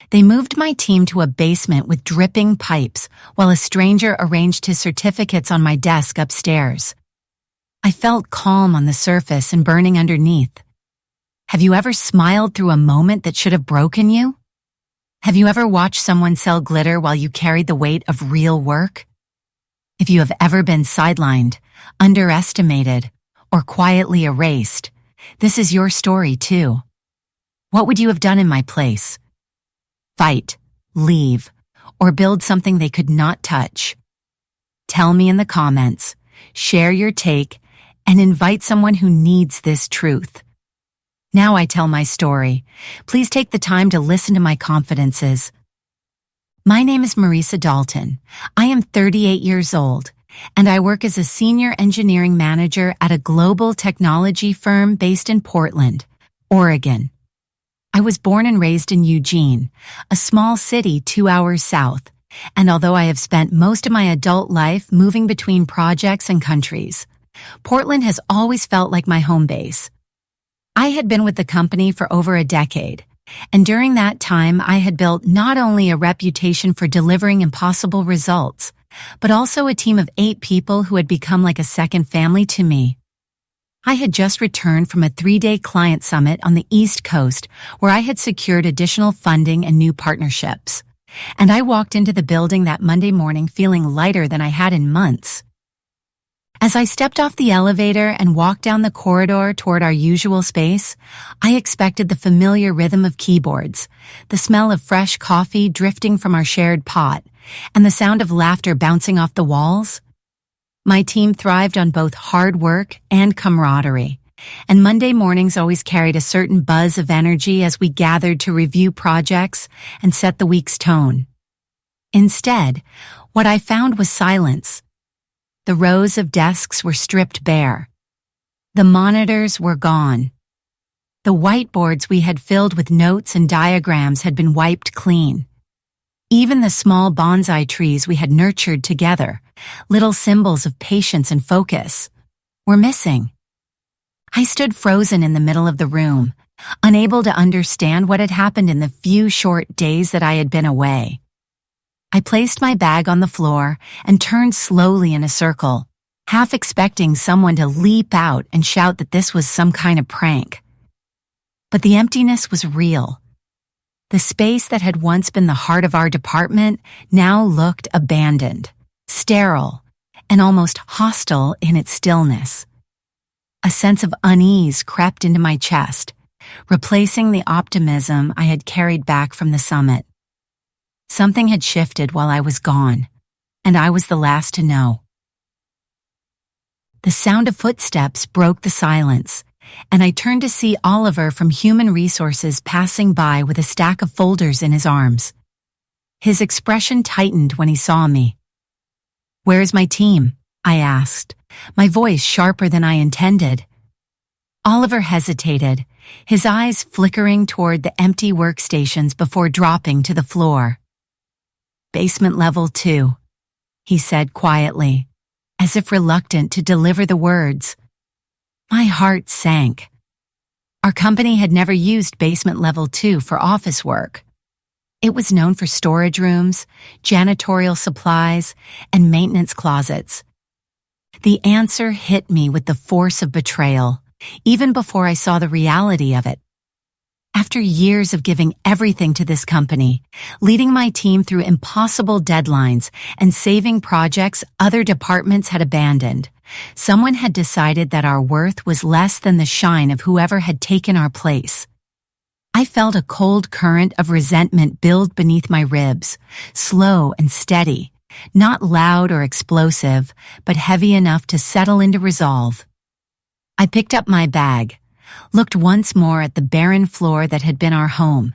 They moved my team to a basement with dripping pipes while a stranger arranged his certificates on my desk upstairs. I felt calm on the surface and burning underneath. Have you ever smiled through a moment that should have broken you? Have you ever watched someone sell glitter while you carried the weight of real work? If you have ever been sidelined, underestimated, or quietly erased, this is your story too. What would you have done in my place? Fight, leave, or build something they could not touch? Tell me in the comments, share your take, and invite someone who needs this truth. Now I tell my story. Please take the time to listen to my confidences. My name is Marisa Dalton. I am 38 years old, and I work as a senior engineering manager at a global technology firm based in Portland, Oregon. I was born and raised in Eugene, a small city 2 hours south, and although I have spent most of my adult life moving between projects and countries, Portland has always felt like my home base. I had been with the company for over a decade, and during that time I had built not only a reputation for delivering impossible results, but also a team of 8 people who had become like a second family to me. I had just returned from a 3-day client summit on the East Coast where I had secured additional funding and new partnerships, and I walked into the building that Monday morning feeling lighter than I had in months. As I stepped off the elevator and walked down the corridor toward our usual space, I expected the familiar rhythm of keyboards, the smell of fresh coffee drifting from our shared pot, and the sound of laughter bouncing off the walls. My team thrived on both hard work and camaraderie, and Monday mornings always carried a certain buzz of energy as we gathered to review projects and set the week's tone. Instead, what I found was silence. The rows of desks were stripped bare. The monitors were gone. The whiteboards we had filled with notes and diagrams had been wiped clean. Even the small bonsai trees we had nurtured together, little symbols of patience and focus, were missing. I stood frozen in the middle of the room, unable to understand what had happened in the few short days that I had been away. I placed my bag on the floor and turned slowly in a circle, half expecting someone to leap out and shout that this was some kind of prank. But the emptiness was real. The space that had once been the heart of our department now looked abandoned, sterile, and almost hostile in its stillness. A sense of unease crept into my chest, replacing the optimism I had carried back from the summit. Something had shifted while I was gone, and I was the last to know. The sound of footsteps broke the silence, and I turned to see Oliver from Human Resources passing by with a stack of folders in his arms. His expression tightened when he saw me. "Where's my team?" I asked, my voice sharper than I intended. Oliver hesitated, his eyes flickering toward the empty workstations before dropping to the floor. "Basement level 2, he said quietly, as if reluctant to deliver the words. My heart sank. Our company had never used basement level 2 for office work. It was known for storage rooms, janitorial supplies, and maintenance closets. The answer hit me with the force of betrayal, even before I saw the reality of it. After years of giving everything to this company, leading my team through impossible deadlines and saving projects other departments had abandoned, someone had decided that our worth was less than the shine of whoever had taken our place. I felt a cold current of resentment build beneath my ribs, slow and steady, not loud or explosive, but heavy enough to settle into resolve. I picked up my bag, looked once more at the barren floor that had been our home,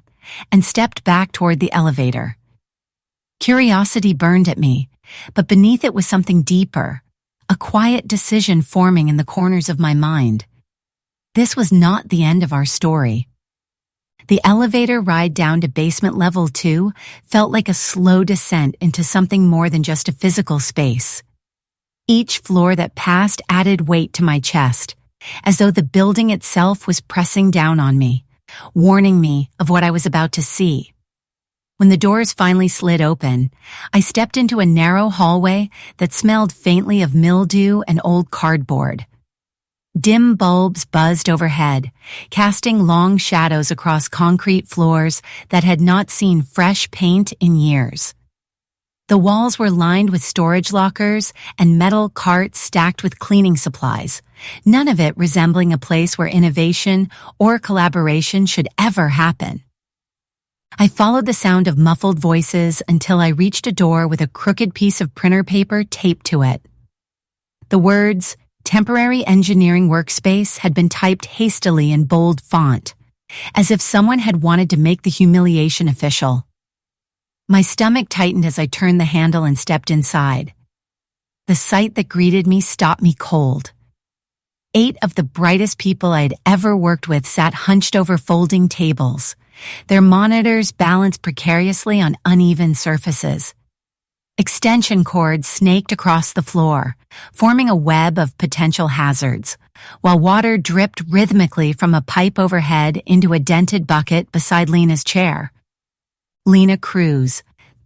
and stepped back toward the elevator. Curiosity burned at me, but beneath it was something deeper, a quiet decision forming in the corners of my mind. This was not the end of our story. The elevator ride down to basement level 2 felt like a slow descent into something more than just a physical space. Each floor that passed added weight to my chest, as though the building itself was pressing down on me, warning me of what I was about to see. When the doors finally slid open, I stepped into a narrow hallway that smelled faintly of mildew and old cardboard. Dim bulbs buzzed overhead, casting long shadows across concrete floors that had not seen fresh paint in years. The walls were lined with storage lockers and metal carts stacked with cleaning supplies, none of it resembling a place where innovation or collaboration should ever happen. I followed the sound of muffled voices until I reached a door with a crooked piece of printer paper taped to it. The words, "Temporary Engineering Workspace," had been typed hastily in bold font, as if someone had wanted to make the humiliation official. My stomach tightened as I turned the handle and stepped inside. The sight that greeted me stopped me cold. 8 of the brightest people I had ever worked with sat hunched over folding tables, their monitors balanced precariously on uneven surfaces. Extension cords snaked across the floor, forming a web of potential hazards, while water dripped rhythmically from a pipe overhead into a dented bucket beside Lena's chair. Lena Cruz,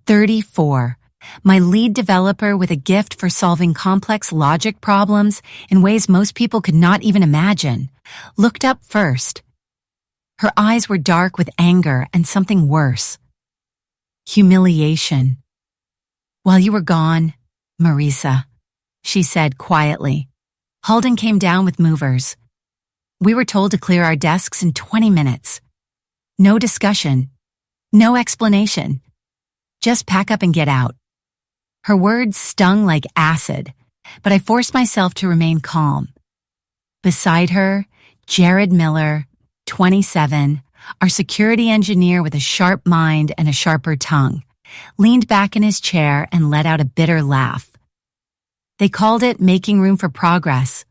34, my lead developer with a gift for solving complex logic problems in ways most people could not even imagine, looked up first. Her eyes were dark with anger and something worse. Humiliation. "While you were gone, Marisa," she said quietly, Halden came down with movers. "We were told to clear our desks in 20 minutes. No discussion. No explanation. Just pack up and get out." Her words stung like acid, but I forced myself to remain calm. Beside her, Jared Miller, 27, our security engineer with a sharp mind and a sharper tongue, leaned back in his chair and let out a bitter laugh. They called it making room for progress.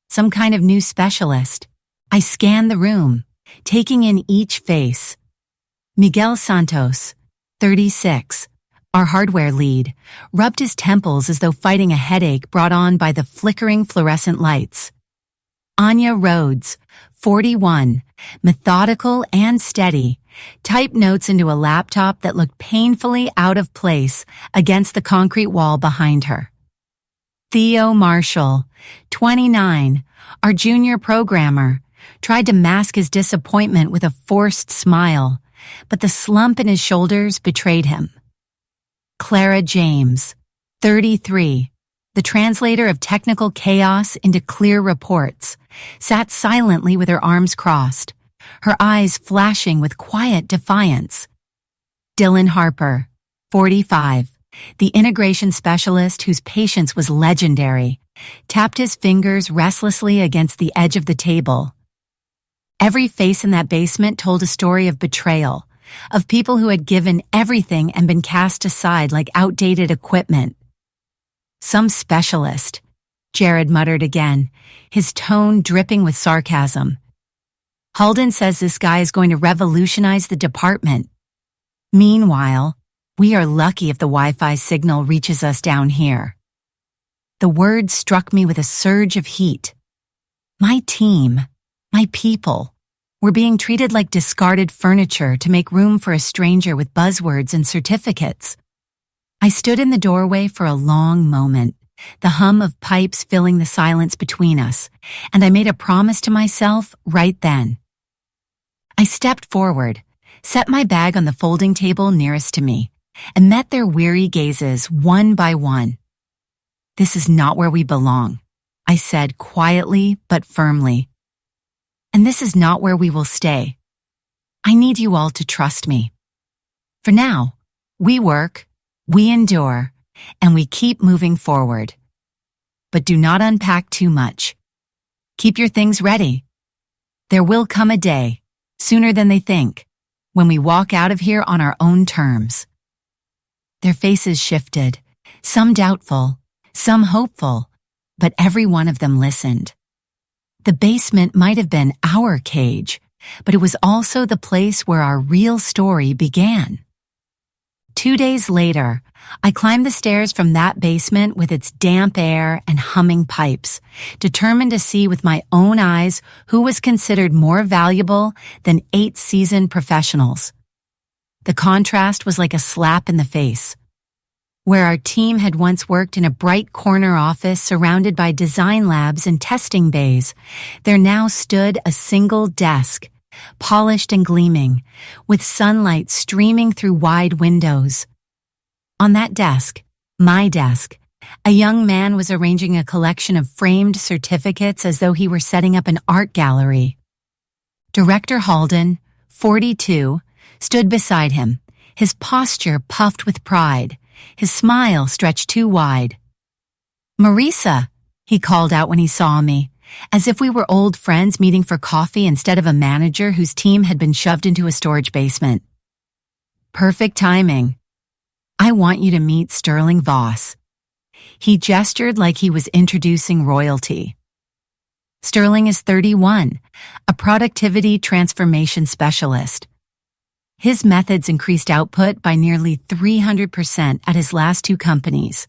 Some kind of new specialist. I scanned the room, taking in each face. Miguel Santos, 36, our hardware lead, rubbed his temples as though fighting a headache brought on by the flickering fluorescent lights. Anya Rhodes, 41, methodical and steady, typed notes into a laptop that looked painfully out of place against the concrete wall behind her. Theo Marshall, 29, our junior programmer, tried to mask his disappointment with a forced smile, but the slump in his shoulders betrayed him. Clara James, 33, the translator of technical chaos into clear reports, sat silently with her arms crossed, her eyes flashing with quiet defiance. Dylan Harper, 45, the integration specialist whose patience was legendary, tapped his fingers restlessly against the edge of the table. Every face in that basement told a story of betrayal, of people who had given everything and been cast aside like outdated equipment. "Some specialist," Jared muttered again, his tone dripping with sarcasm. "Halden says this guy is going to revolutionize the department. Meanwhile, we are lucky if the Wi-Fi signal reaches us down here." The words struck me with a surge of heat. My team, my people, were being treated like discarded furniture to make room for a stranger with buzzwords and certificates. I stood in the doorway for a long moment, the hum of pipes filling the silence between us, and I made a promise to myself right then. I stepped forward, set my bag on the folding table nearest to me, and met their weary gazes one by one. "This is not where we belong," I said quietly but firmly. "And this is not where we will stay. I need you all to trust me. For now, we work, we endure, and we keep moving forward. But do not unpack too much. Keep your things ready. There will come a day, sooner than they think, when we walk out of here on our own terms." Their faces shifted, some doubtful, some hopeful, but every one of them listened. The basement might have been our cage, but it was also the place where our real story began. 2 days later, I climbed the stairs from that basement with its damp air and humming pipes, determined to see with my own eyes who was considered more valuable than 8 seasoned professionals. The contrast was like a slap in the face. Where our team had once worked in a bright corner office surrounded by design labs and testing bays, there now stood a single desk, polished and gleaming, with sunlight streaming through wide windows. On that desk, my desk, a young man was arranging a collection of framed certificates as though he were setting up an art gallery. Director Halden, 42, stood beside him, his posture puffed with pride, his smile stretched too wide. "Marisa," he called out when he saw me, as if we were old friends meeting for coffee instead of a manager whose team had been shoved into a storage basement. "Perfect timing. I want you to meet Sterling Voss." He gestured like he was introducing royalty. Sterling is 31, a productivity transformation specialist. His methods increased output by nearly 300% at his last 2 companies.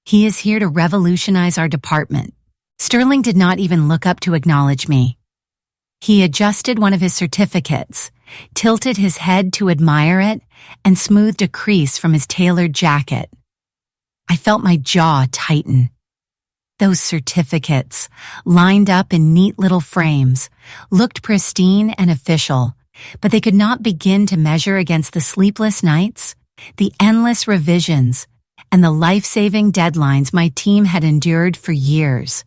He is here to revolutionize our department. Sterling did not even look up to acknowledge me. He adjusted one of his certificates, tilted his head to admire it, and smoothed a crease from his tailored jacket. I felt my jaw tighten. Those certificates, lined up in neat little frames, looked pristine and official, but they could not begin to measure against the sleepless nights, the endless revisions, and the life-saving deadlines my team had endured for years.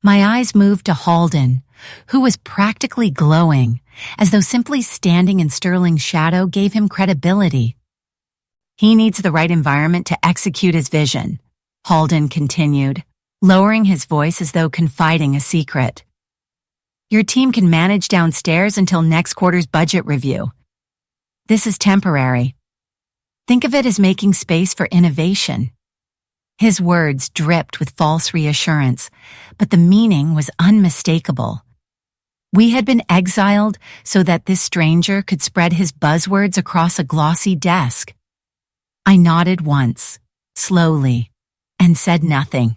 My eyes moved to Halden, who was practically glowing, as though simply standing in Sterling's shadow gave him credibility. "He needs the right environment to execute his vision," Halden continued, lowering his voice as though confiding a secret. "Your team can manage downstairs until next quarter's budget review. This is temporary. Think of it as making space for innovation." His words dripped with false reassurance, but the meaning was unmistakable. We had been exiled so that this stranger could spread his buzzwords across a glossy desk. I nodded once, slowly, and said nothing.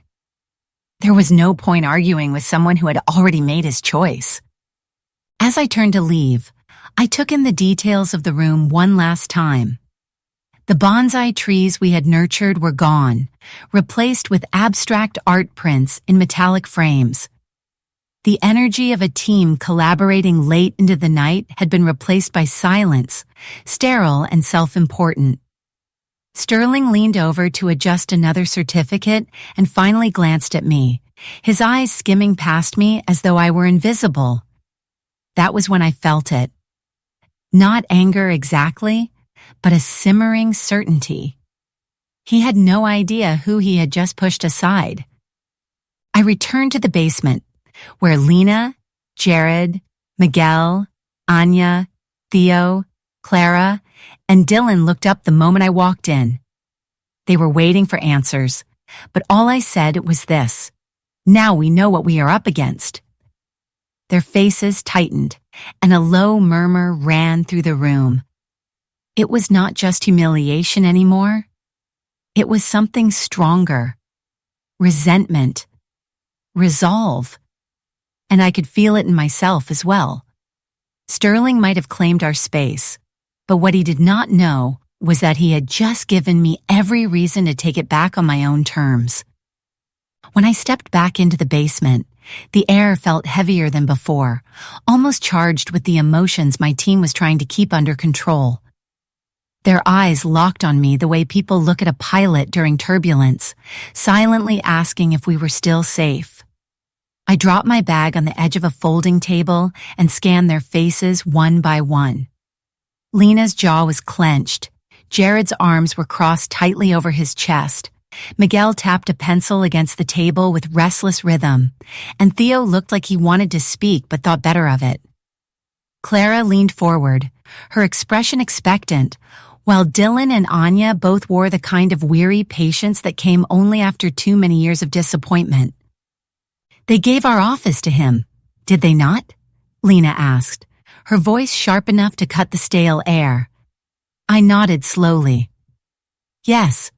There was no point arguing with someone who had already made his choice. As I turned to leave, I took in the details of the room one last time. The bonsai trees we had nurtured were gone, replaced with abstract art prints in metallic frames. The energy of a team collaborating late into the night had been replaced by silence, sterile and self-important. Sterling leaned over to adjust another certificate and finally glanced at me, his eyes skimming past me as though I were invisible. That was when I felt it. Not anger exactly, but a simmering certainty. He had no idea who he had just pushed aside. I returned to the basement, where Lena, Jared, Miguel, Anya, Theo, Clara, and Dylan looked up the moment I walked in. They were waiting for answers, but all I said was this: "Now we know what we are up against." Their faces tightened, and a low murmur ran through the room. It was not just humiliation anymore. It was something stronger. Resentment. Resolve. And I could feel it in myself as well. Sterling might have claimed our space, but what he did not know was that he had just given me every reason to take it back on my own terms. When I stepped back into the basement, the air felt heavier than before, almost charged with the emotions my team was trying to keep under control. Their eyes locked on me the way people look at a pilot during turbulence, silently asking if we were still safe. I dropped my bag on the edge of a folding table and scanned their faces one by one. Lena's jaw was clenched. Jared's arms were crossed tightly over his chest. Miguel tapped a pencil against the table with restless rhythm, and Theo looked like he wanted to speak but thought better of it. Clara leaned forward, her expression expectant, while Dylan and Anya both wore the kind of weary patience that came only after too many years of disappointment. "They gave our office to him, did they not?" Lena asked, her voice sharp enough to cut the stale air. I nodded slowly. "Yes.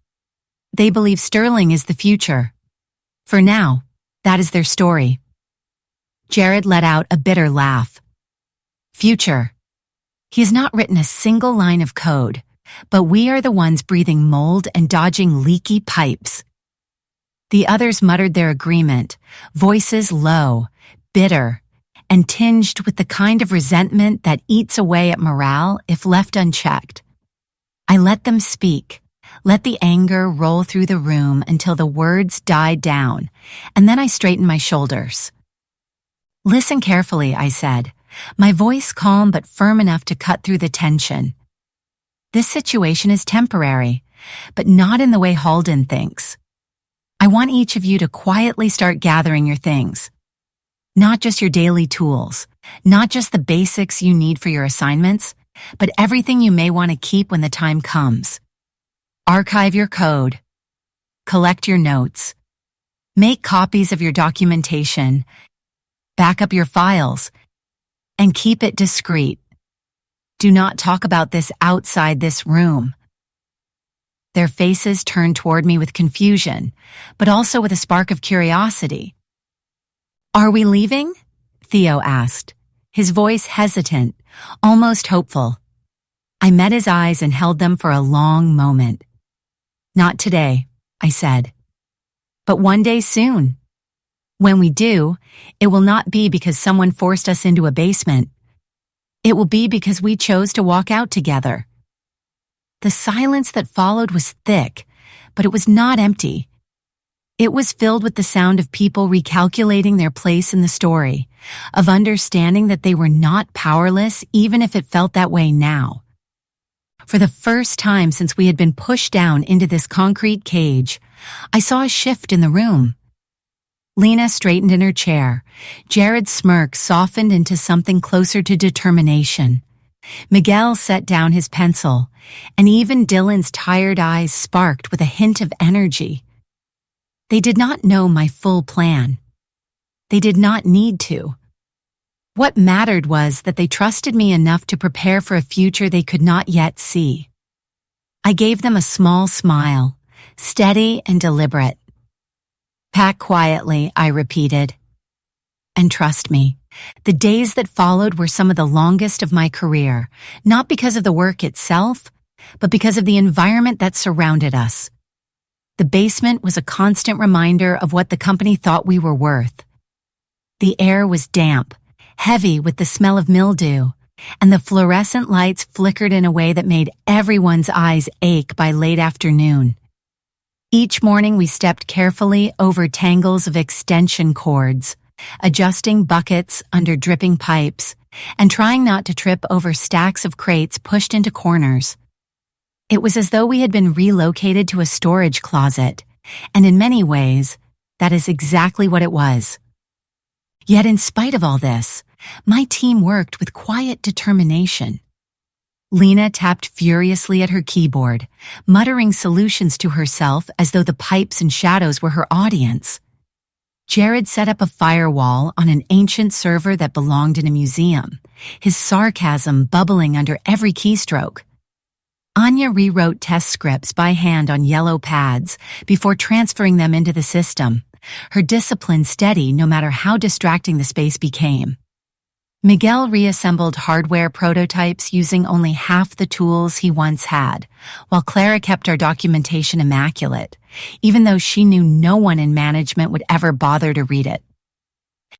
They believe Sterling is the future. For now, that is their story." Jared let out a bitter laugh. "Future." He has not written a single line of code, but we are the ones breathing mold and dodging leaky pipes." The others muttered their agreement, voices low, bitter, and tinged with the kind of resentment that eats away at morale if left unchecked. I let them speak, let the anger roll through the room until the words died down, and then I straightened my shoulders. "Listen carefully," I said, my voice calm but firm enough to cut through the tension. "This situation is temporary, but not in the way Halden thinks. I want each of you to quietly start gathering your things. Not just your daily tools, not just the basics you need for your assignments, but everything you may want to keep when the time comes. Archive your code. Collect your notes. Make copies of your documentation. Back up your files. And keep it discreet. Do not talk about this outside this room." Their faces turned toward me with confusion, but also with a spark of curiosity. "Are we leaving?" Theo asked, his voice hesitant, almost hopeful. I met his eyes and held them for a long moment. "Not today," I said. "But one day soon. When we do, it will not be because someone forced us into a basement. It will be because we chose to walk out together." The silence that followed was thick, but it was not empty. It was filled with the sound of people recalculating their place in the story, of understanding that they were not powerless even if it felt that way now. For the first time since we had been pushed down into this concrete cage, I saw a shift in the room. Lena straightened in her chair. Jared's smirk softened into something closer to determination. Miguel set down his pencil, and even Dylan's tired eyes sparked with a hint of energy. They did not know my full plan. They did not need to. What mattered was that they trusted me enough to prepare for a future they could not yet see. I gave them a small smile, steady and deliberate. "Pack quietly," I repeated. And trust me, the days that followed were some of the longest of my career, not because of the work itself, but because of the environment that surrounded us. The basement was a constant reminder of what the company thought we were worth. The air was damp, heavy with the smell of mildew, and the fluorescent lights flickered in a way that made everyone's eyes ache by late afternoon. Each morning we stepped carefully over tangles of extension cords, adjusting buckets under dripping pipes, and trying not to trip over stacks of crates pushed into corners. It was as though we had been relocated to a storage closet, and in many ways, that is exactly what it was. Yet in spite of all this, my team worked with quiet determination. Lena tapped furiously at her keyboard, muttering solutions to herself as though the pipes and shadows were her audience. Jared set up a firewall on an ancient server that belonged in a museum, his sarcasm bubbling under every keystroke. Anya rewrote test scripts by hand on yellow pads before transferring them into the system, her discipline steady no matter how distracting the space became. Miguel reassembled hardware prototypes using only half the tools he once had, while Clara kept our documentation immaculate, even though she knew no one in management would ever bother to read it.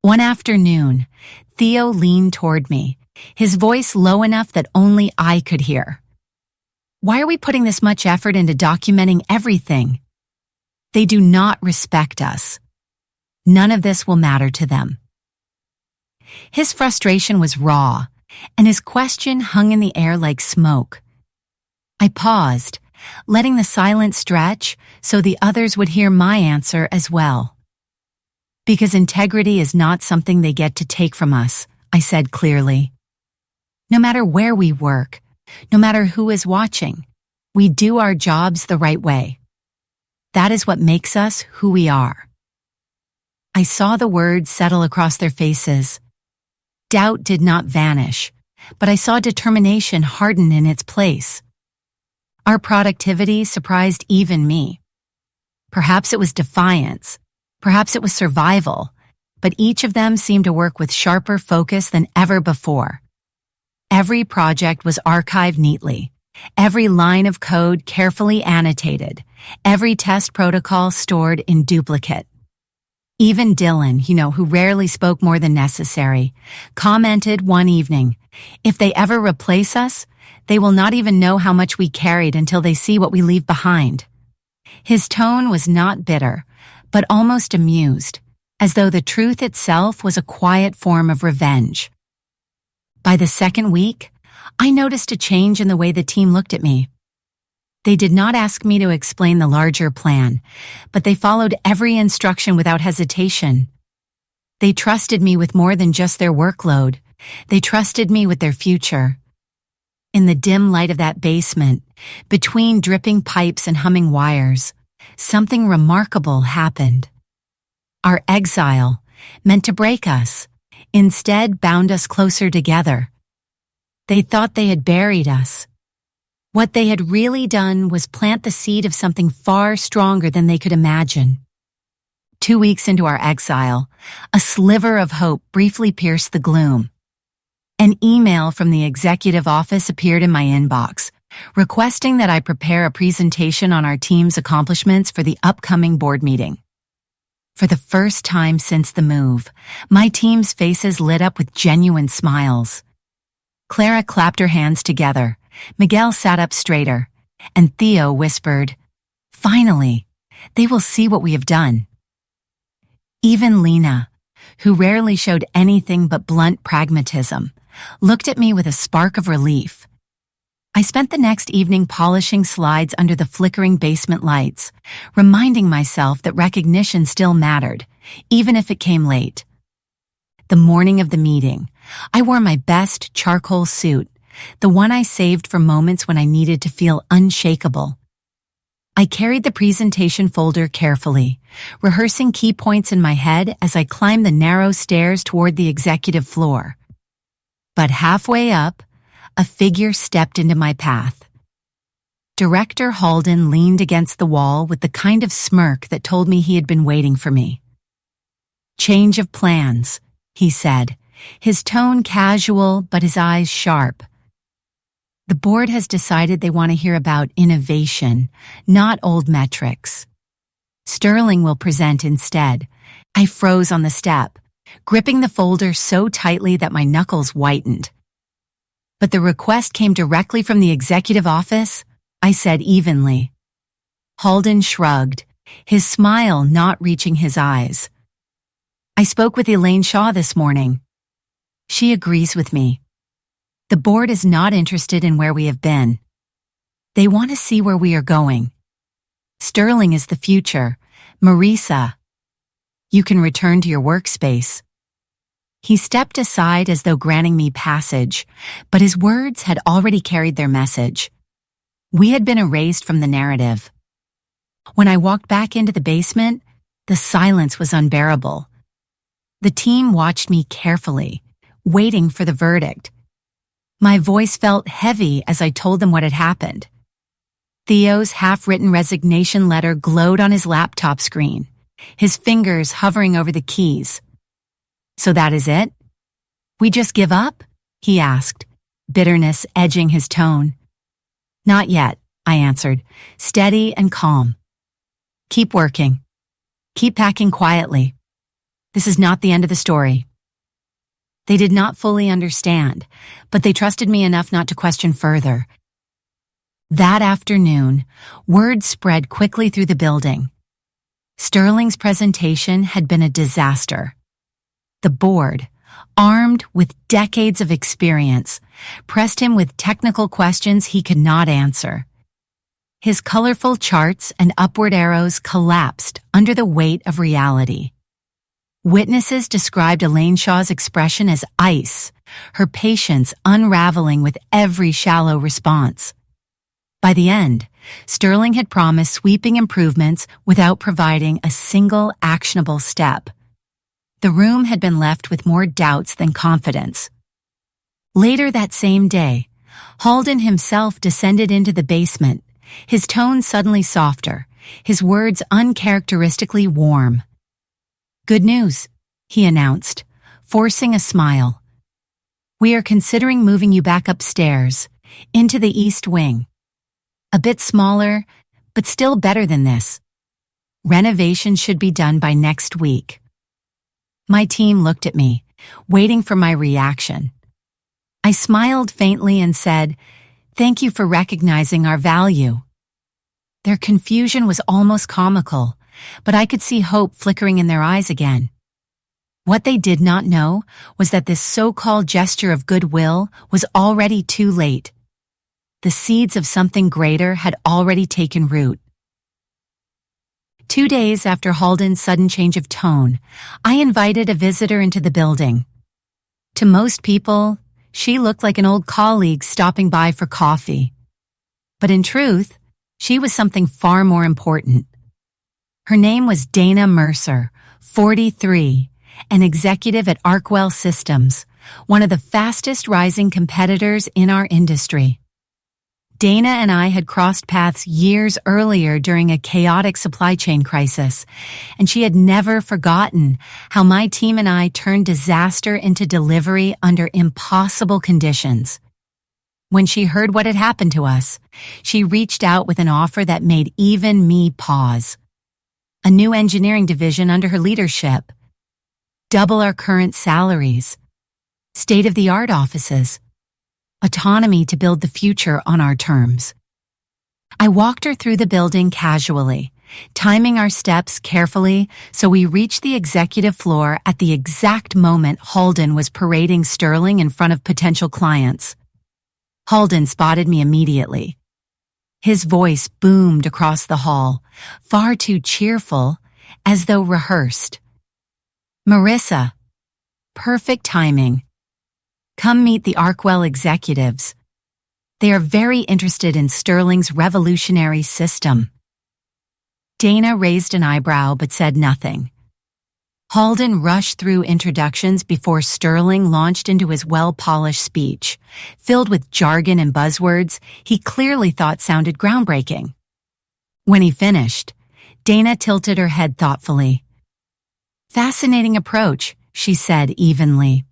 One afternoon, Theo leaned toward me, his voice low enough that only I could hear. "Why are we putting this much effort into documenting everything? They do not respect us. None of this will matter to them." His frustration was raw, and his question hung in the air like smoke. I paused, letting the silence stretch so the others would hear my answer as well. "Because integrity is not something they get to take from us," I said clearly. "No matter where we work, no matter who is watching, we do our jobs the right way. That is what makes us who we are." I saw the words settle across their faces. Doubt did not vanish, but I saw determination harden in its place. Our productivity surprised even me. Perhaps it was defiance, perhaps it was survival, but each of them seemed to work with sharper focus than ever before. Every project was archived neatly, every line of code carefully annotated, every test protocol stored in duplicate. Even Dylan, who rarely spoke more than necessary, commented one evening, "If they ever replace us, they will not even know how much we carried until they see what we leave behind." His tone was not bitter, but almost amused, as though the truth itself was a quiet form of revenge. By the second week, I noticed a change in the way the team looked at me. They did not ask me to explain the larger plan, but they followed every instruction without hesitation. They trusted me with more than just their workload. They trusted me with their future. In the dim light of that basement, between dripping pipes and humming wires, something remarkable happened. Our exile, meant to break us, instead bound us closer together. They thought they had buried us. What they had really done was plant the seed of something far stronger than they could imagine. 2 weeks into our exile, a sliver of hope briefly pierced the gloom. An email from the executive office appeared in my inbox, requesting that I prepare a presentation on our team's accomplishments for the upcoming board meeting. For the first time since the move, my team's faces lit up with genuine smiles. Clara clapped her hands together, Miguel sat up straighter, and Theo whispered, "Finally, they will see what we have done." Even Lena, who rarely showed anything but blunt pragmatism, looked at me with a spark of relief. I spent the next evening polishing slides under the flickering basement lights, reminding myself that recognition still mattered, even if it came late. The morning of the meeting, I wore my best charcoal suit, the one I saved for moments when I needed to feel unshakable. I carried the presentation folder carefully, rehearsing key points in my head as I climbed the narrow stairs toward the executive floor. But halfway up, a figure stepped into my path. Director Halden leaned against the wall with the kind of smirk that told me he had been waiting for me. "Change of plans," he said, his tone casual but his eyes sharp. "The board has decided they want to hear about innovation, not old metrics. Sterling will present instead." I froze on the step, gripping the folder so tightly that my knuckles whitened. "But the request came directly from the executive office," I said evenly. Halden shrugged, his smile not reaching his eyes. "I spoke with Elaine Shaw this morning. She agrees with me. The board is not interested in where we have been. They want to see where we are going. Sterling is the future. Marisa, you can return to your workspace." He stepped aside as though granting me passage, but his words had already carried their message. We had been erased from the narrative. When I walked back into the basement, the silence was unbearable. The team watched me carefully, waiting for the verdict. My voice felt heavy as I told them what had happened. Theo's half-written resignation letter glowed on his laptop screen, his fingers hovering over the keys. "So that is it? We just give up?" he asked, bitterness edging his tone. "Not yet," I answered, steady and calm. "Keep working. Keep packing quietly. This is not the end of the story." They did not fully understand, but they trusted me enough not to question further. That afternoon, word spread quickly through the building. Sterling's presentation had been a disaster. The board, armed with decades of experience, pressed him with technical questions he could not answer. His colorful charts and upward arrows collapsed under the weight of reality. Witnesses described Elaine Shaw's expression as ice, her patience unraveling with every shallow response. By the end, Sterling had promised sweeping improvements without providing a single actionable step. The room had been left with more doubts than confidence. Later that same day, Halden himself descended into the basement, his tone suddenly softer, his words uncharacteristically warm. "Good news," he announced, forcing a smile. We are considering moving you back upstairs, into the East Wing. A bit smaller, but still better than this. Renovation should be done by next week. My team looked at me, waiting for my reaction. I smiled faintly and said, "Thank you for recognizing our value." Their confusion was almost comical, but I could see hope flickering in their eyes again. What they did not know was that this so-called gesture of goodwill was already too late. The seeds of something greater had already taken root. 2 days after Halden's sudden change of tone, I invited a visitor into the building. To most people, she looked like an old colleague stopping by for coffee. But in truth, she was something far more important. Her name was Dana Mercer, 43, an executive at Arkwell Systems, one of the fastest rising competitors in our industry. Dana and I had crossed paths years earlier during a chaotic supply chain crisis, and she had never forgotten how my team and I turned disaster into delivery under impossible conditions. When she heard what had happened to us, she reached out with an offer that made even me pause. A new engineering division under her leadership, double our current salaries, state-of-the-art offices, autonomy to build the future on our terms. I walked her through the building casually, timing our steps carefully so we reached the executive floor at the exact moment Halden was parading Sterling in front of potential clients. Halden spotted me immediately. His voice boomed across the hall, far too cheerful, as though rehearsed. "Marissa, perfect timing. Come meet the Arkwell executives. They are very interested in Sterling's revolutionary system." Dana raised an eyebrow but said nothing. Halden rushed through introductions before Sterling launched into his well-polished speech, filled with jargon and buzzwords he clearly thought sounded groundbreaking. When he finished, Dana tilted her head thoughtfully. "Fascinating approach," she said evenly.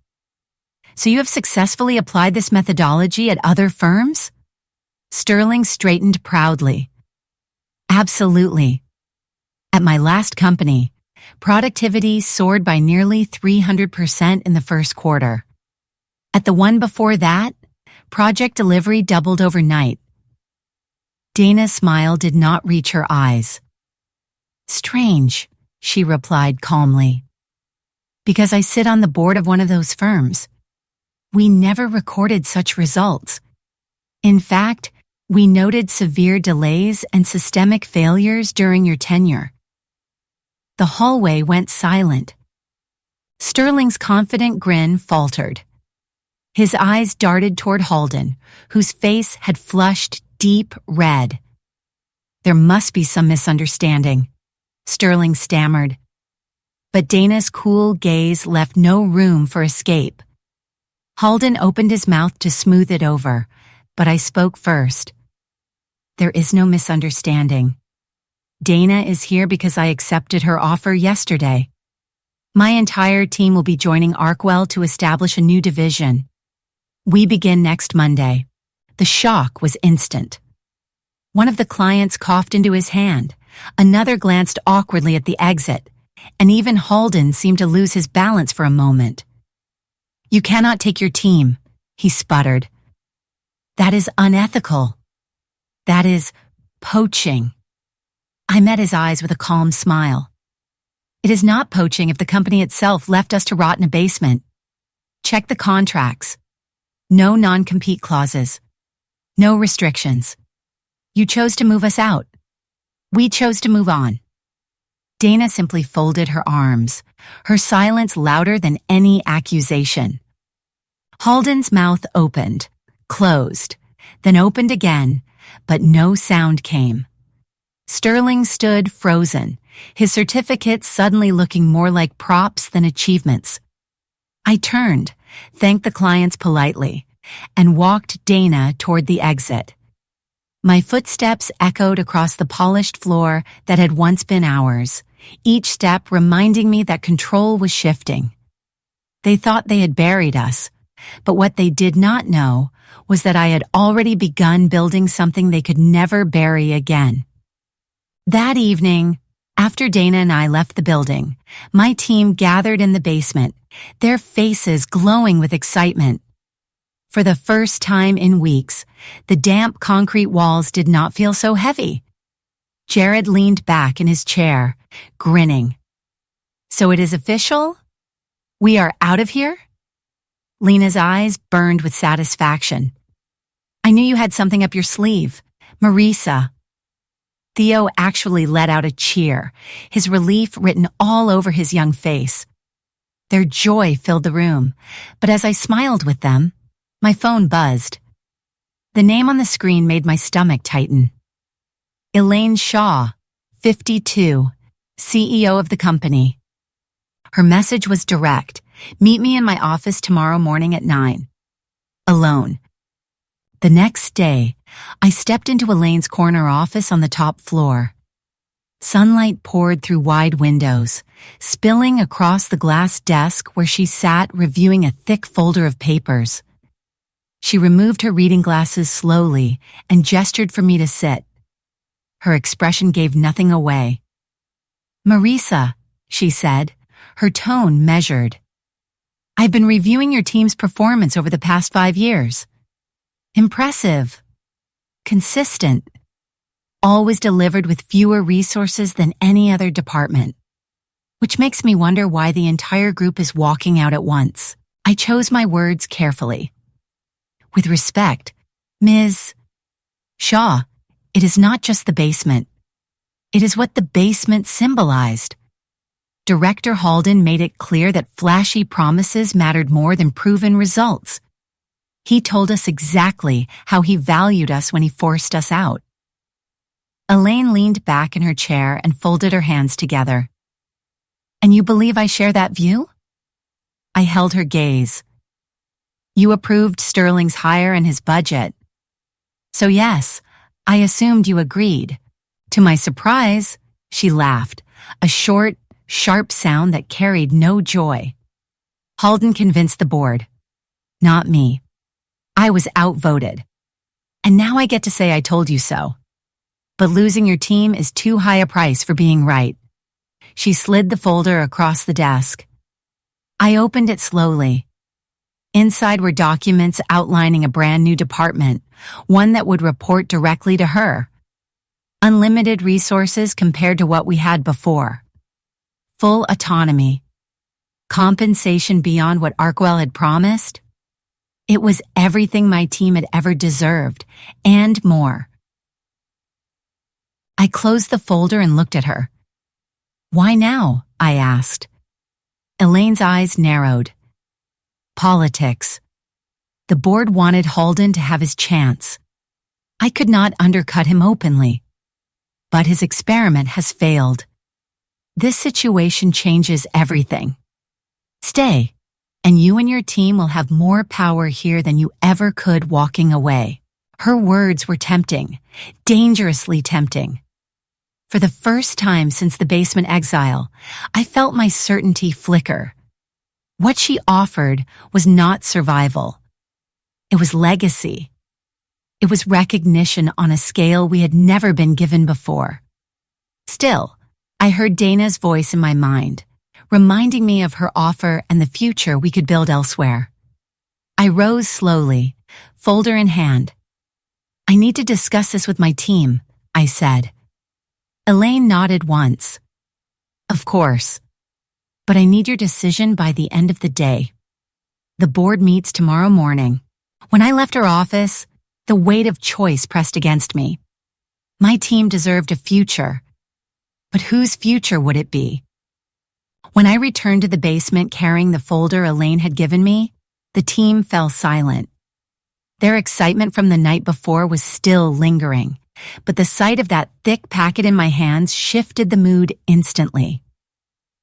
"So you have successfully applied this methodology at other firms?" Sterling straightened proudly. "Absolutely. At my last company, productivity soared by nearly 300% in the first quarter. At the one before that, project delivery doubled overnight." Dana's smile did not reach her eyes. "Strange," she replied calmly. "Because I sit on the board of one of those firms. We never recorded such results. In fact, we noted severe delays and systemic failures during your tenure." The hallway went silent. Sterling's confident grin faltered. His eyes darted toward Halden, whose face had flushed deep red. "There must be some misunderstanding," Sterling stammered. But Dana's cool gaze left no room for escape. Halden opened his mouth to smooth it over, but I spoke first. "There is no misunderstanding. Dana is here because I accepted her offer yesterday. My entire team will be joining Arkwell to establish a new division. We begin next Monday." The shock was instant. One of the clients coughed into his hand, another glanced awkwardly at the exit, and even Halden seemed to lose his balance for a moment. "You cannot take your team," he sputtered. "That is unethical. That is poaching." I met his eyes with a calm smile. "It is not poaching if the company itself left us to rot in a basement. Check the contracts. No non-compete clauses. No restrictions. You chose to move us out. We chose to move on." Dana simply folded her arms, her silence louder than any accusation. Halden's mouth opened, closed, then opened again, but no sound came. Sterling stood frozen, his certificates suddenly looking more like props than achievements. I turned, thanked the clients politely, and walked Dana toward the exit. My footsteps echoed across the polished floor that had once been ours, each step reminding me that control was shifting. They thought they had buried us, but what they did not know was that I had already begun building something they could never bury again. That evening, after Dana and I left the building, my team gathered in the basement, their faces glowing with excitement. For the first time in weeks, the damp concrete walls did not feel so heavy. Jared leaned back in his chair, grinning. "So it is official? We are out of here?" Lena's eyes burned with satisfaction. "I knew you had something up your sleeve. Marisa." Theo actually let out a cheer, his relief written all over his young face. Their joy filled the room, but as I smiled with them, my phone buzzed. The name on the screen made my stomach tighten. Elaine Shaw, 52, CEO of the company. Her message was direct. "Meet me in my office tomorrow morning at 9. Alone." The next day, I stepped into Elaine's corner office on the top floor. Sunlight poured through wide windows, spilling across the glass desk where she sat reviewing a thick folder of papers. She removed her reading glasses slowly and gestured for me to sit. Her expression gave nothing away. "Marisa," she said, her tone measured. "I've been reviewing your team's performance over the past 5 years. Impressive. Consistent. Always delivered with fewer resources than any other department. Which makes me wonder why the entire group is walking out at once." I chose my words carefully. "With respect, Ms. Shaw, it is not just the basement. It is what the basement symbolized. Director Halden made it clear that flashy promises mattered more than proven results. He told us exactly how he valued us when he forced us out." Elaine leaned back in her chair and folded her hands together. "And you believe I share that view?" I held her gaze. "You approved Sterling's hire and his budget. So yes, I assumed you agreed." To my surprise, she laughed, a short, sharp sound that carried no joy. "Halden convinced the board. Not me. I was outvoted. And now I get to say I told you so. But losing your team is too high a price for being right." She slid the folder across the desk. I opened it slowly. Inside were documents outlining a brand new department, one that would report directly to her. Unlimited resources compared to what we had before. Full autonomy. Compensation beyond what Arkwell had promised. It was everything my team had ever deserved, and more. I closed the folder and looked at her. "Why now?" I asked. Elaine's eyes narrowed. "Politics. The board wanted Halden to have his chance. I could not undercut him openly. But his experiment has failed. This situation changes everything. Stay, and you and your team will have more power here than you ever could walking away." Her words were tempting, dangerously tempting. For the first time since the basement exile, I felt my certainty flicker. What she offered was not survival. It was legacy. It was recognition on a scale we had never been given before. Still, I heard Dana's voice in my mind, reminding me of her offer and the future we could build elsewhere. I rose slowly, folder in hand. "I need to discuss this with my team," I said. Elaine nodded once. "Of course. But I need your decision by the end of the day. The board meets tomorrow morning." When I left her office, the weight of choice pressed against me. My team deserved a future. But whose future would it be? When I returned to the basement carrying the folder Elaine had given me, the team fell silent. Their excitement from the night before was still lingering, but the sight of that thick packet in my hands shifted the mood instantly.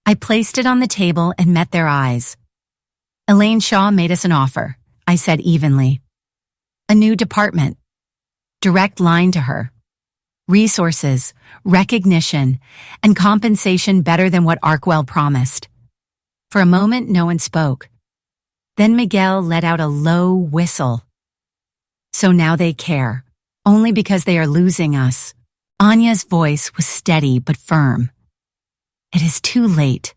I placed it on the table and met their eyes. "Elaine Shaw made us an offer," I said evenly. "A new department. Direct line to her. Resources, recognition, and compensation better than what Arkwell promised." For a moment, no one spoke. Then Miguel let out a low whistle. So now they care, only because they are losing us. Anya's voice was steady but firm. It is too late.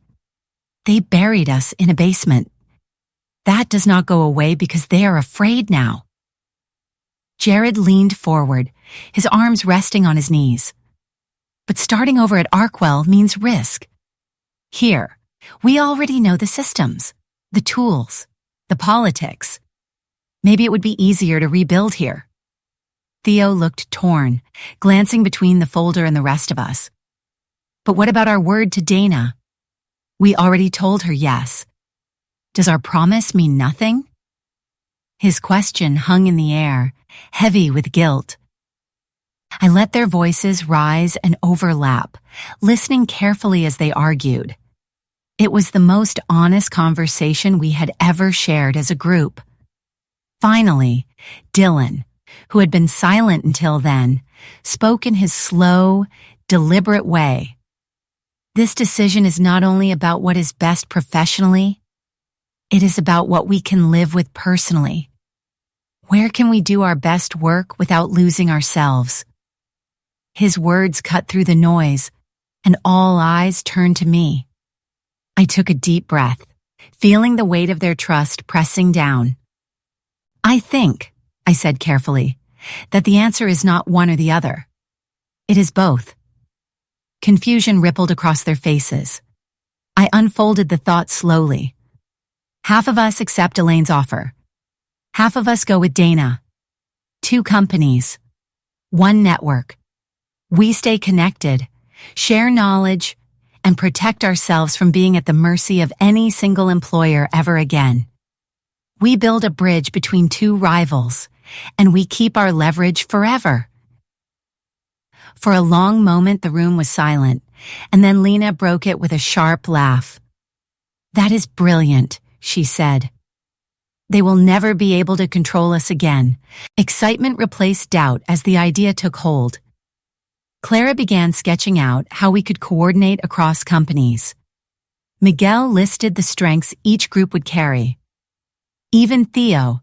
They buried us in a basement. That does not go away because they are afraid now. Jared leaned forward, his arms resting on his knees. But starting over at Arkwell means risk. Here, we already know the systems, the tools, the politics. Maybe it would be easier to rebuild here. Theo looked torn, glancing between the folder and the rest of us. But what about our word to Dana? We already told her yes. Does our promise mean nothing? His question hung in the air, heavy with guilt. I let their voices rise and overlap, listening carefully as they argued. It was the most honest conversation we had ever shared as a group. Finally, Dylan, who had been silent until then, spoke in his slow, deliberate way. This decision is not only about what is best professionally, it is about what we can live with personally. Where can we do our best work without losing ourselves? His words cut through the noise, and all eyes turned to me. I took a deep breath, feeling the weight of their trust pressing down. I think, I said carefully, that the answer is not one or the other. It is both. Confusion rippled across their faces. I unfolded the thought slowly. Half of us accept Elaine's offer. Half of us go with Dana. 2 companies. 1 network. We stay connected, share knowledge, and protect ourselves from being at the mercy of any single employer ever again. We build a bridge between 2 rivals, and we keep our leverage forever. For a long moment, the room was silent, and then Lena broke it with a sharp laugh. That is brilliant, she said. They will never be able to control us again. Excitement replaced doubt as the idea took hold. Clara began sketching out how we could coordinate across companies. Miguel listed the strengths each group would carry. Even Theo,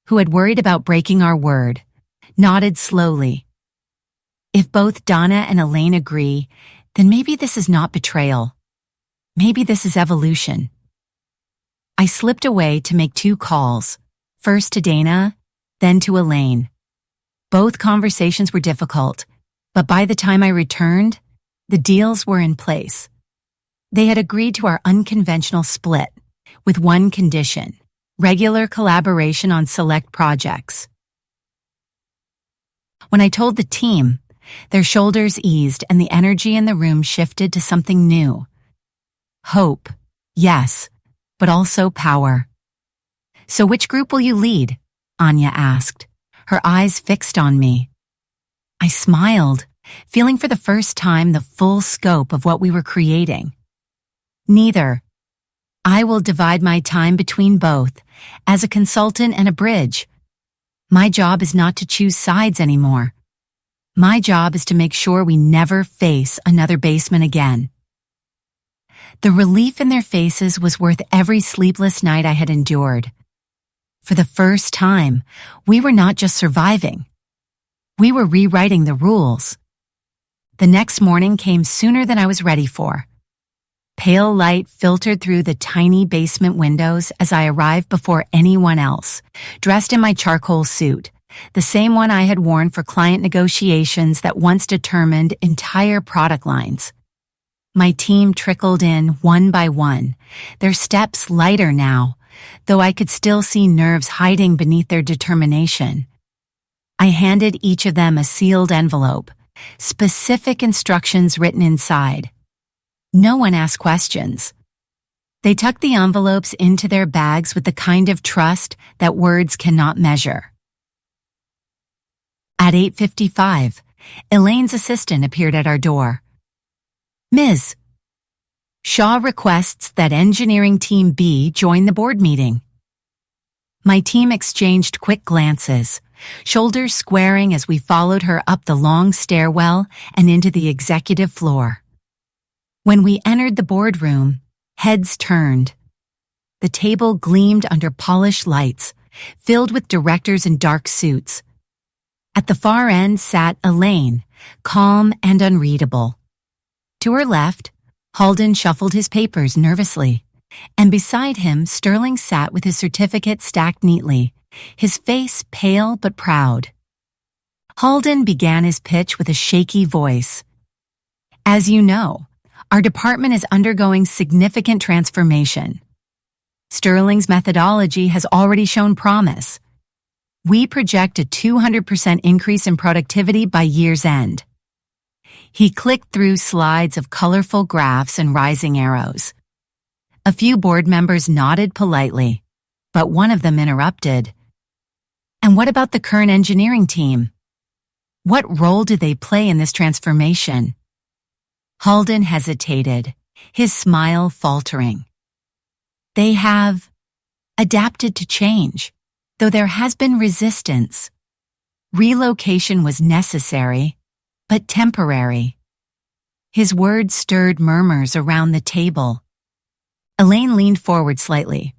who had worried about breaking our word, nodded slowly. If both Donna and Elaine agree, then maybe this is not betrayal. Maybe this is evolution. I slipped away to make 2 calls, first to Dana, then to Elaine. Both conversations were difficult, but by the time I returned, the deals were in place. They had agreed to our unconventional split, with 1 condition: regular collaboration on select projects. When I told the team, their shoulders eased and the energy in the room shifted to something new. Hope, yes, but also power. So which group will you lead? Anya asked, her eyes fixed on me. I smiled, feeling for the first time the full scope of what we were creating. Neither. I will divide my time between both, as a consultant and a bridge. My job is not to choose sides anymore. My job is to make sure we never face another basement again. The relief in their faces was worth every sleepless night I had endured. For the first time, we were not just surviving. We were rewriting the rules. The next morning came sooner than I was ready for. Pale light filtered through the tiny basement windows as I arrived before anyone else, dressed in my charcoal suit, the same one I had worn for client negotiations that once determined entire product lines. My team trickled in one by one, their steps lighter now, though I could still see nerves hiding beneath their determination. I handed each of them a sealed envelope, specific instructions written inside. No one asked questions. They tucked the envelopes into their bags with the kind of trust that words cannot measure. At 8:55, Elaine's assistant appeared at our door. Ms. Shaw requests that Engineering Team B join the board meeting. My team exchanged quick glances, shoulders squaring as we followed her up the long stairwell and into the executive floor. When we entered the boardroom, heads turned. The table gleamed under polished lights, filled with directors in dark suits. At the far end sat Elaine, calm and unreadable. To her left, Halden shuffled his papers nervously, and beside him Sterling sat with his certificate stacked neatly, his face pale but proud. Halden began his pitch with a shaky voice. As you know, our department is undergoing significant transformation. Sterling's methodology has already shown promise. We project a 200% increase in productivity by year's end. He clicked through slides of colorful graphs and rising arrows. A few board members nodded politely, but one of them interrupted. And what about the current engineering team? What role do they play in this transformation? Halden hesitated, his smile faltering. They have adapted to change, though there has been resistance. Relocation was necessary, but temporary. His words stirred murmurs around the table. Elaine leaned forward slightly.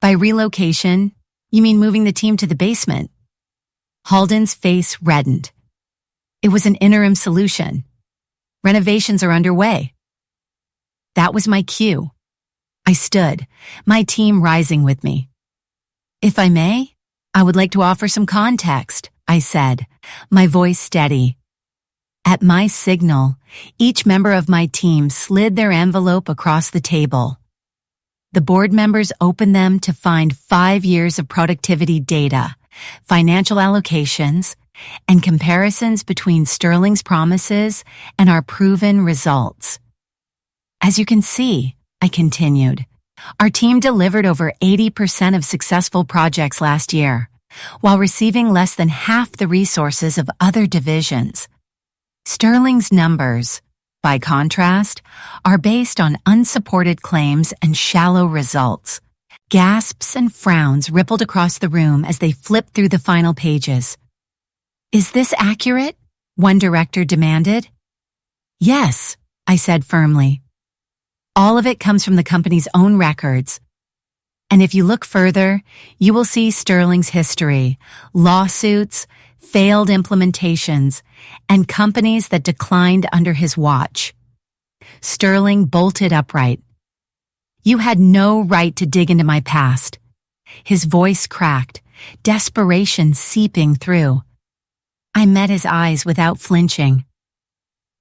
By relocation, you mean moving the team to the basement? Halden's face reddened. It was an interim solution. Renovations are underway. That was my cue. I stood, my team rising with me. If I may, I would like to offer some context, I said, my voice steady. At my signal, each member of my team slid their envelope across the table. The board members opened them to find 5 years of productivity data, financial allocations, and comparisons between Sterling's promises and our proven results. As you can see, I continued, our team delivered over 80% of successful projects last year, while receiving less than half the resources of other divisions. Sterling's numbers, by contrast, are based on unsupported claims and shallow results. Gasps and frowns rippled across the room as they flipped through the final pages. Is this accurate? One director demanded. Yes, I said firmly. All of it comes from the company's own records. And if you look further, you will see Sterling's history, lawsuits, failed implementations, and companies that declined under his watch. Sterling bolted upright. You had no right to dig into my past. His voice cracked, desperation seeping through. I met his eyes without flinching.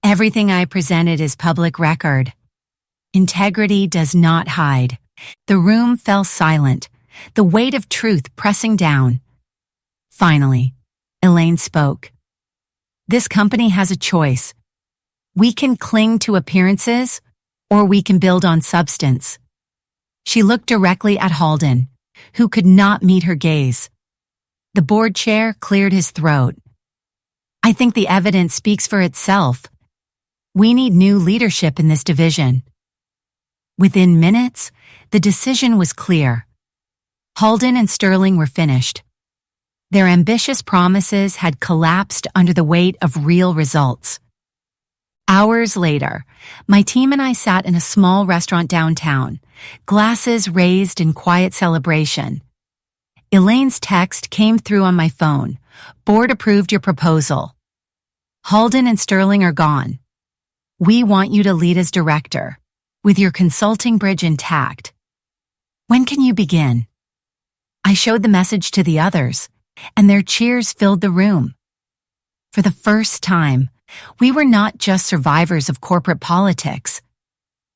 Everything I presented is public record. Integrity does not hide. The room fell silent, the weight of truth pressing down. Finally, Elaine spoke. This company has a choice. We can cling to appearances, or we can build on substance. She looked directly at Halden, who could not meet her gaze. The board chair cleared his throat. I think the evidence speaks for itself. We need new leadership in this division. Within minutes, the decision was clear. Halden and Sterling were finished. Their ambitious promises had collapsed under the weight of real results. Hours later, my team and I sat in a small restaurant downtown, glasses raised in quiet celebration. Elaine's text came through on my phone. Board approved your proposal. Halden and Sterling are gone. We want you to lead as director, with your consulting bridge intact. When can you begin? I showed the message to the others, and their cheers filled the room. For the first time, we were not just survivors of corporate politics.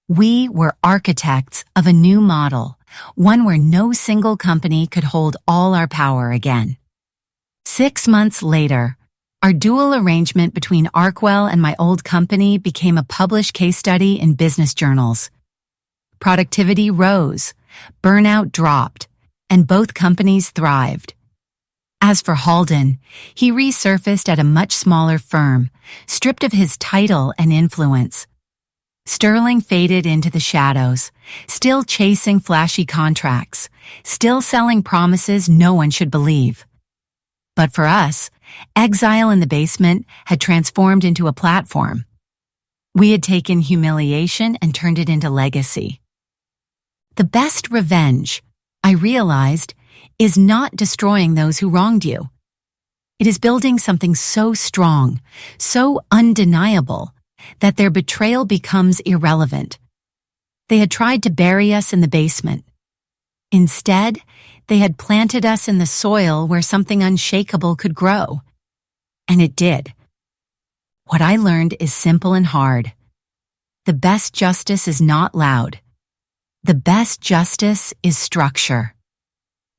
We were architects of a new model, one where no single company could hold all our power again. 6 months later, our dual arrangement between Arkwell and my old company became a published case study in business journals. Productivity rose, burnout dropped, and both companies thrived. As for Halden, he resurfaced at a much smaller firm, stripped of his title and influence. Sterling faded into the shadows, still chasing flashy contracts, still selling promises no one should believe. But for us, exile in the basement had transformed into a platform. We had taken humiliation and turned it into legacy. The best revenge, I realized, is not destroying those who wronged you. It is building something so strong, so undeniable, that their betrayal becomes irrelevant. They had tried to bury us in the basement. Instead, they had planted us in the soil where something unshakable could grow. And it did. What I learned is simple and hard. The best justice is not loud. The best justice is structure.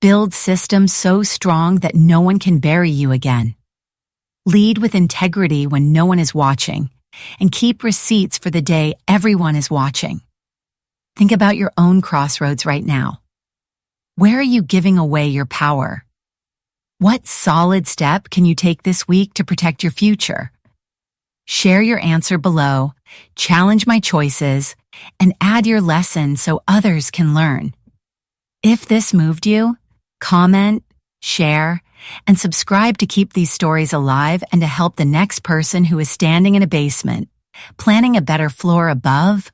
Build systems so strong that no one can bury you again. Lead with integrity when no one is watching, and keep receipts for the day everyone is watching. Think about your own crossroads right now. Where are you giving away your power? What solid step can you take this week to protect your future? Share your answer below, challenge my choices, and add your lesson so others can learn. If this moved you, comment, share, and subscribe to keep these stories alive and to help the next person who is standing in a basement, planning a better floor above